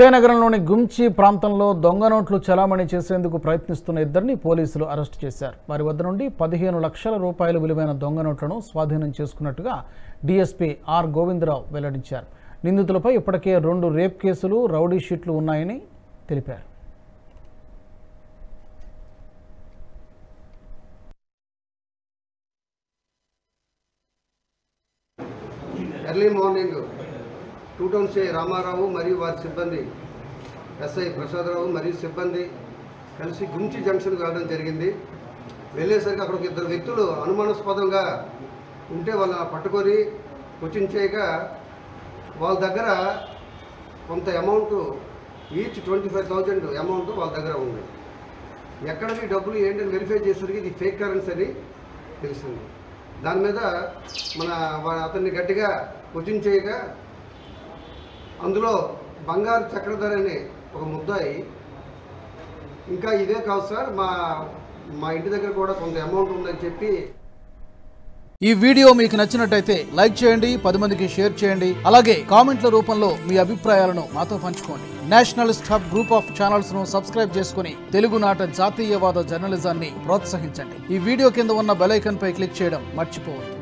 విజయనగరంలోని గుంచి ప్రాంతంలో దొంగ నోట్లు చలామణి చేసేందుకు ప్రయత్నిస్తున్న ఇద్దరిని పోలీసులు అరెస్ట్ చేశారు. వారి వద్ద నుండి 15 లక్షల రూపాయల విలువైన దొంగ నోట్లను స్వాధీనం చేసుకున్నట్టుగా డీఎస్పీ ఆర్ గోవిందరావు వెల్లడించారు. నిందితులపై ఇప్పటికే 2 రేప్ కేసులు, రౌడీ షీట్లు ఉన్నాయని తెలిపారు. ఎర్లీ మార్నింగ్ 2 టౌన్ సే రామారావు మరియు వారి సిబ్బంది ఎస్ఐ ప్రసాదరావు మరియు సిబ్బంది కలిసి గుంచి జంక్షన్కి వెళ్ళడం జరిగింది. వెళ్ళేసరికి అక్కడ 2 వ్యక్తులు అనుమానాస్పదంగా ఉంటే వాళ్ళని పట్టుకొని క్వశ్చన్ చేయగా వాళ్ళ దగ్గర కొంత అమౌంట్ ఈచ్ 25,000 అమౌంట్ వాళ్ళ దగ్గర ఉంది. ఎక్కడికి డబ్బులు ఏంటని వెరిఫై చేసేసరికి ఇది ఫేక్ కరెన్సీ అని తెలిసింది. దాని మీద అతన్ని గట్టిగా క్వశ్చన్ చేయగా అందులో బంగారు చక్రధర్ అనే ఒక ముద్దాయి ఇంకా ఇదే కాదు సార్, మా ఇంటి దగ్గర కూడా కొంత అమౌంట్ ఉందని చెప్పి. ఈ వీడియో మీకు నచ్చినట్టయితే లైక్ చేయండి, 10 మందికి షేర్ చేయండి. అలాగే కామెంట్ల రూపంలో మీ అభిప్రాయాలను మాతో పంచుకోండి. Nationalist hub group of channels ను సబ్స్క్రైబ్ చేసుకుని తెలుగునాట జాతీయవాద జర్నలిజాన్ని ప్రోత్సహించండి. ఈ వీడియో కింద ఉన్న బెల్ ఐకాన్ పై క్లిక్ చేయడం మర్చిపోవద్దు.